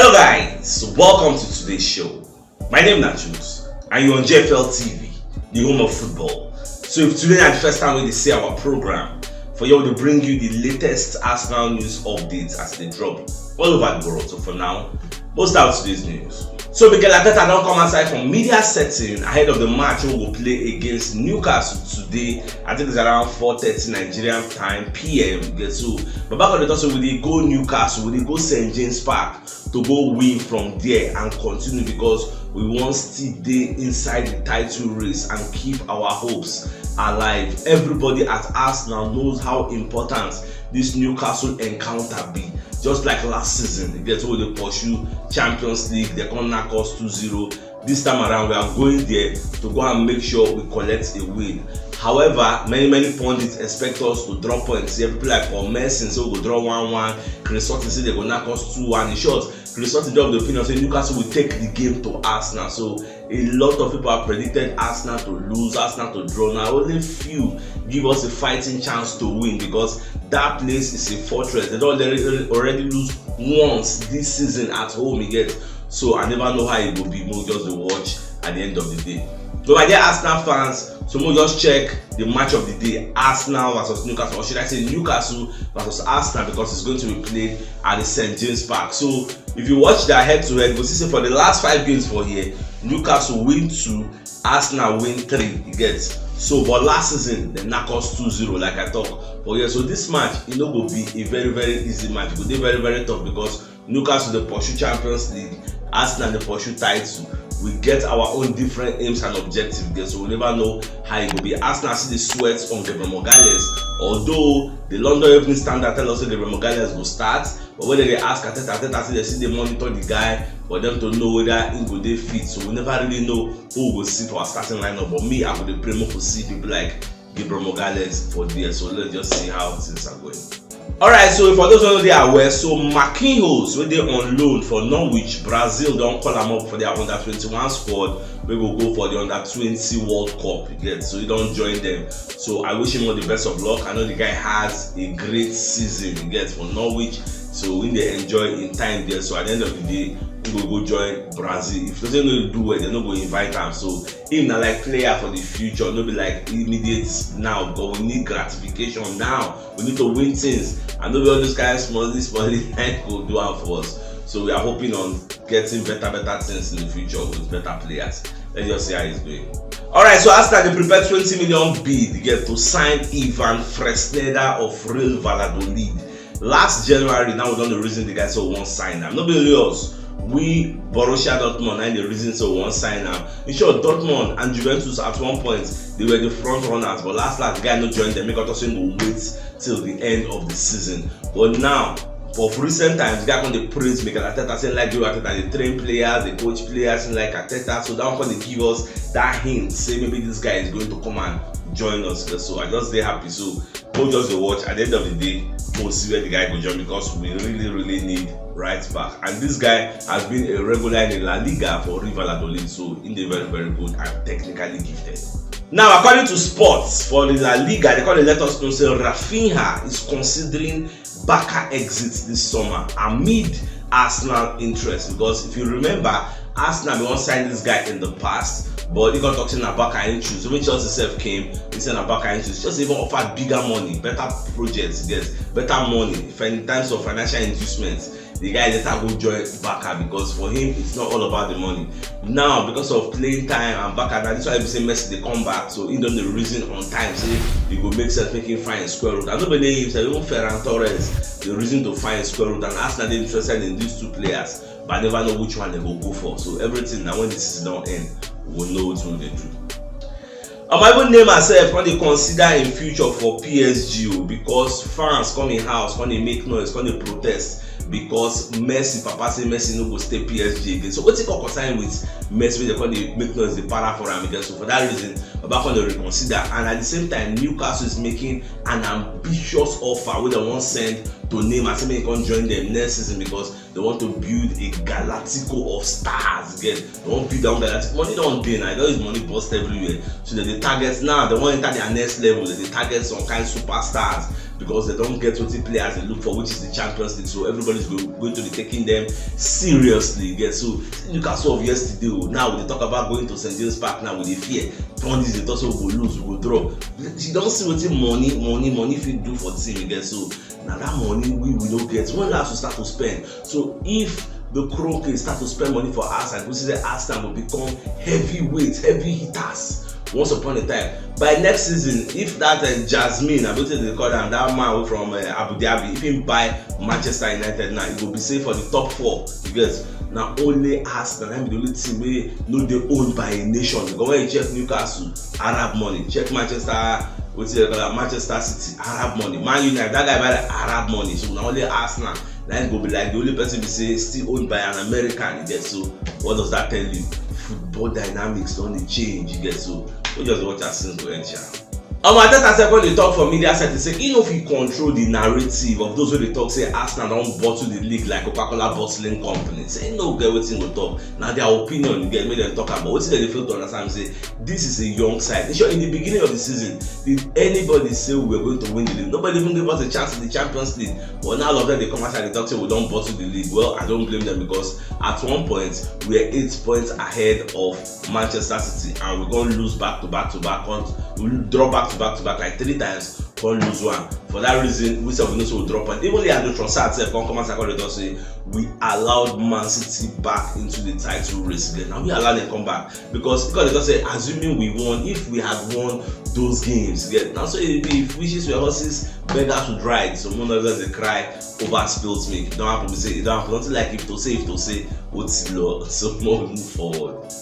Hello guys, welcome to today's show. My name is CHUKS and you're on JFL TV, the home of football. So if today is the first time we see our program, for you to bring you the latest Arsenal news updates as they drop all over the world. So for now, we'll start with today's news. So Mikel Arteta don't come outside from media setting ahead of the match we will play against Newcastle today. I think it's around 4:30 Nigerian time PM. So back on the talk, so we go Newcastle, we go St. James Park to go win from there and continue, because we want to stay inside the title race and keep our hopes alive. Everybody at Arsenal knows how important this Newcastle encounter be. Just like last season, they get told they pursue Champions League, they can knock us 2-0. This time around, we are going there to go and make sure we collect a win. However, many pundits expect us to drop points. Here, people like Paul Merson say we go draw 1-1. Chris Sutton say they go knock us 2-1. In short, Chris Sutton dropped the opinion saying Newcastle will take the game to Arsenal. So a lot of people have predicted Arsenal to lose, Arsenal to draw. Now only few give us a fighting chance to win, because that place is a fortress. They don't already lose once this season at home again. So I never know how it will be. We'll just watch at the end of the day. So my dear Arsenal fans, so we'll just check the match of the day: Arsenal versus Newcastle, or should I say Newcastle versus Arsenal, because it's going to be played at the St. James Park. So if you watch their head-to-head, you'll see for the last 5 games for here, Newcastle win 2, Arsenal win 3. You get so, but last season they knock us 2-0, like I talk. But yeah, so this match it no go be a very easy match. It will be very tough, because Newcastle they pursue Champions League, Arsenal they pursue title. We get our own different aims and objectives there, so we never know how it will be. Arsenal see the sweat on Gabriel Magalhaes, although the London Evening Standard tell us that Gabriel Magalhaes will start. But when they ask Arteta say they see they monitor the guy for them to know whether he go dey fit. So we never really know who will see for our starting lineup. But me, I would pray more to see people like Gabriel Magalhaes for there. So let's just see how things are going. Alright, so for those who are aware, so Marquinhos, when they on loan for Norwich, Brazil don't call him up for their under 21 squad. We will go for the under 20 World Cup. You get, so you don't join them. So I wish him all the best of luck. I know the guy has a great season. You get for Norwich, so when they enjoy in time there. So at the end of the day, he will go join Brazil. If he doesn't know to do well, they're not going to invite him. So him not like player for the future, not be like immediate now, but we need gratification now. We need to win things. And not be all those guys small like go do out for us. So we are hoping on getting better things in the future with better players. Let's just see how he's doing. Alright, so Arsenal they prepared 20 million bid to get to sign Ivan Fresneda of Real Valladolid. Last January, now we don't the reason the guys so won't sign them. Not be us. We Borussia Dortmund and the reason so one sign now. In short, Dortmund and Juventus at one point they were the front runners, but last the guy not joined them. Make us go wait till the end of the season. But now, for recent times, the guy on the praise Mikel Arteta saying like Arteta, they train players, they coach players, and like Arteta. So that one they give us that hint, say maybe this guy is going to come and join us. So I just stay happy. So we'll just watch. At the end of the day, we'll see where the guy will join, because we really need right back. And this guy has been a regular in La Liga for Real Valladolid, so in the very good and technically gifted. Now, according to Sports for the La Liga, they call it let us know say Rafinha is considering Barca exit this summer amid Arsenal interest, because if you remember, Arsenal won't sign this guy in the past, but he got talking about Barca interest. So when Chelsea self came, he said about Barca interest, just even offered bigger money, better projects, better money in terms of financial inducements. The guy later go join Barca, because for him it's not all about the money. Now because of playing time and Barca, now this why we say Messi they come back, so he done the reason on time, say he go make sense making fine square root. I don't believe him, say even Ferran Torres the reason to find square root, and Arsenal they interested in these two players, but I never know which one they will go for. So everything now when this season don't end, we'll know which one they do. I even name myself when they consider in future for PSG, because fans come in house, when they make noise, when they protest, because Messi, Papa say Messi no go stay PSG again. So what's it concern with Messi? They call the make noise, the para for him again. So for that reason, back on the reconsider. And at the same time, Newcastle is making an ambitious offer where they want send to Neymar, say they can join them next season, because they want to build a Galactico of stars again. They want to build down Galactico. Money don't pay now. There is money bust everywhere. So they target now. They want to enter their next level. They target some kind of superstars. because they don't get what the players they look for, which is the Champions League. So everybody's going to be taking them seriously. So Newcastle of yesterday, now they talk about going to St. James Park now with the fear. Tondis they also go lose, we go draw. You don't see what money if you do for team again. So now that money we don't get. When last we start to spend. So if the Kroenke start to spend money for Arsenal, we see that Arsenal will become heavyweights, heavy hitters. Once upon a time, by next season, if that Jasmine, I believe they call him, that man from Abu Dhabi, if he buy Manchester United now, it will be safe for the top 4 because now only Arsenal and the only team wey no dey owned by a nation. Because when you check Newcastle, Arab money, check Manchester, Manchester City, Arab money, Man United, that guy buy the Arab money. So now only Arsenal, that go be like the only person we say still owned by an American. You get so? What does that tell you? Football dynamics don't change. You get so? We just watch our scenes go end. Ateta sef when they talk for media set, they say e no fit control the narrative of those wey dey talk say Arsenal don bottle the league like Coca-Cola bottling company. Say no get wetin go talk. Na their opinion you get, make dem talk about wetin dem dey fail to understand. Say this is a young side. Sure, in the beginning of the season, did anybody say we were going to win the league? Nobody even gave us a chance in the Champions League. But now all of them they come outside and talk say we don bottle the league. Well, I don't blame them because at one point we were 8 points ahead of Manchester City and we're going to lose back to back. We draw back to back like 3 times, can't lose one. For that reason, we said we know so we'll drop it. Even the Andrew Trossard said, come and say we allowed Man City back into the title race again. Now we allowed them come back because they just say, assuming we won, if we had won those games, again. Now so it be if wishes were horses, beggars would ride. So none of us they cry over spilled milk. Don't have to say, you don't have nothing like if to say, what's law? So more move forward.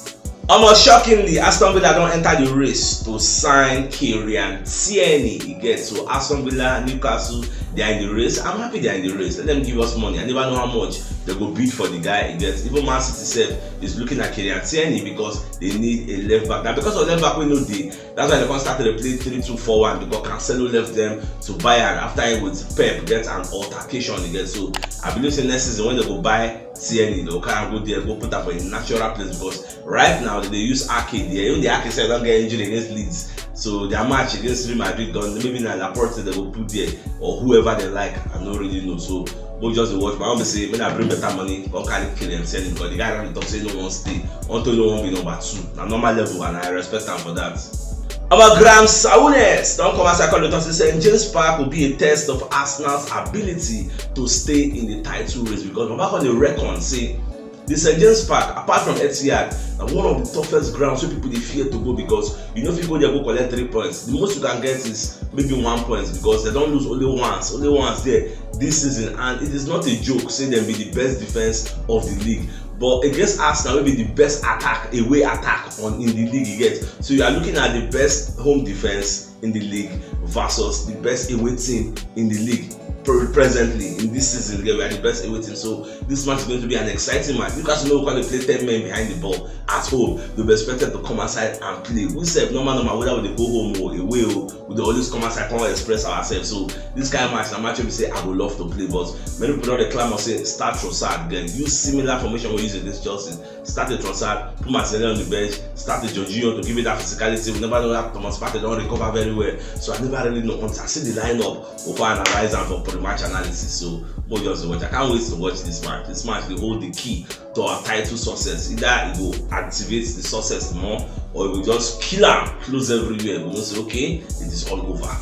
Almost shockingly, Aston Villa don't enter the race to sign Kylian Tierney. You get so Aston Villa, Newcastle, they are in the race. I'm happy they are in the race. Let them give us money. I never know how much they go bid for the guy. You get even Man City itself is looking at Kylian Tierney because they need a left back. Now because of left back we know that's why they can start to play 3-2-4-1 because Cancelo left them to Bayern after him with Pep get an altercation. You get so I believe say next season when they go buy Tierney, they'll kind of go there, go put up in a natural place because right now they use Arcade there. Even the Arcade said don't get injured against Leeds. So their match against Real Madrid done. Maybe now Laporte they will put there or whoever they like. I don't really know. So we'll just watch. But I want to say when I bring better money, come carry Kylian Tierney because the guy that talk say no one stay until no one be number 2. Now normal level and I respect him for that. Our Graham Souness don't come outside and say St. James Park will be a test of Arsenal's ability to stay in the title race because back on the record say the St. James Park, apart from Etihad, are one of the toughest grounds where people they fear to go because you know if you go there go collect 3 points, the most you can get is maybe 1 point because they don't lose only once there this season, and it is not a joke saying them be the best defense of the league. But against Arsenal, maybe the best away attack in the league you get. So you are looking at the best home defense in the league versus the best away team in the league. Presently in this season, we are the best away team. So this match is going to be an exciting match. Because you know when they play 10 men behind the ball at home, they'll be expected to come outside and play. We said normal whether they go home or away, we always come outside and express ourselves. So this kind of match, the match we say I would love to play, but many people don't claim or say start Trossard again. Use similar formation we use against Chelsea. Start the Trossard, put Martinelli on the bench, start the Jorginho to give it that physicality. We never know that Thomas Partey don't recover very well. So I never really know until I see the lineup, over analyze and for the match analysis. So we'll just watch. I can't wait to watch this match. This match will hold the key to our title success. Either it will activate the success more or it will just kill and close everywhere. We will say okay, it is all over.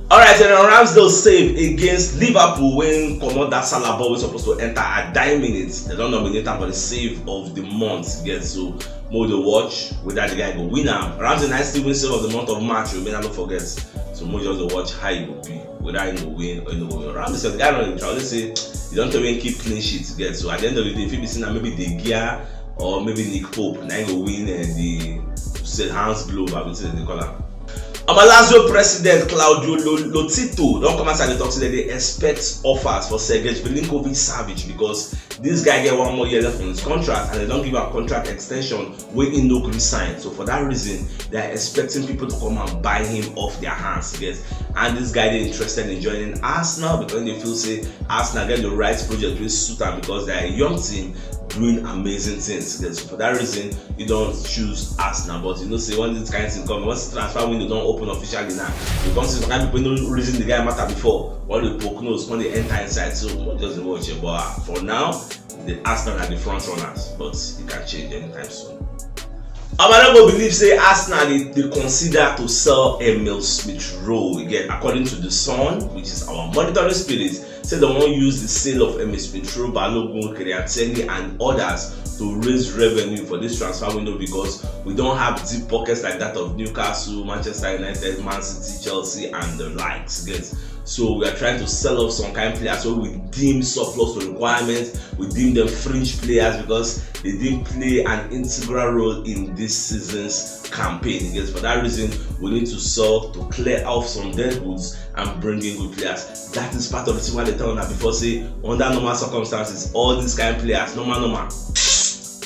Alright, and Ramsdale save against Liverpool when Commander Salah ball was supposed to enter at 9 minutes. They don't nominate him for the save of the month. Again, so more to watch whether the guy go win him. Ramsdale nice still win save of the month of March. You may not forget. So more just to watch how it will be, whether he will win or he will win. Ramsdale, the guy not try. Let's say you don't even keep clean sheets again. So at the end of the day, if you be seeing maybe De Gea or maybe Nick Pope, now he will win the Hans Glove. I would say they call him. Lazio president Claudio Lotito don't come outside and talk today. They expect offers for Sergej Milinkovic-Savic because this guy get 1 more year left on his contract and they don't give a contract extension when he no resign. So for that reason, they are expecting people to come and buy him off their hands. Yes, and this guy they interested in joining Arsenal because they feel say Arsenal get the right project with suit them because they are a young team. doing amazing things. So for that reason, you don't choose Arsenal. But you know, say when this kind of thing comes, once the transfer window don't open officially now, you can't see some kind of people no reason the guy matter before. All the poke nose when they enter inside, so not just watch it. But for now, the Arsenal are the front runners, but it can change anytime soon. Abanago believe say Arsenal they consider to sell Emil Smith Rowe again, according to the Sun, which is our monitoring spirit. Say they won't use the sale of Emil Smith Rowe, Balogun, Kriateni, and others to raise revenue for this transfer window because we don't have deep pockets like that of Newcastle, Manchester United, Man City, Chelsea, and the likes. Again. So we are trying to sell off some kind of players so we deem surplus to requirements, we deem them fringe players because they didn't play an integral role in this season's campaign. Because for that reason, we need to sell to clear off some dead goods and bring in good players. That is part of the reason why they tell that before say under normal circumstances, all these kind of players, normal.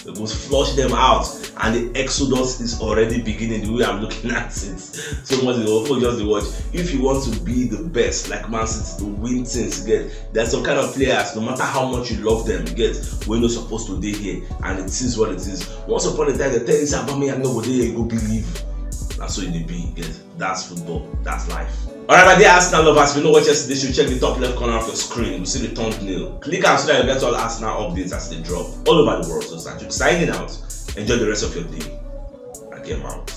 They go flush them out, and the exodus is already beginning. The way I'm looking at it, so much just the watch. If you want to be the best, like Man City, to win things, there's some kind of players. No matter how much you love them, we're not supposed to be here, and it is what it is. Once upon a time, they tell you about me, and nobody you go believe. That's what it be. That's football. That's life. Alright, my dear Arsenal lovers, if you know what yesterday, you should check the top left corner of your screen. You see the thumbnail. Click on so that you get all Arsenal updates as they drop all over the world. So, Sergej signing out. Enjoy the rest of your day. I came out.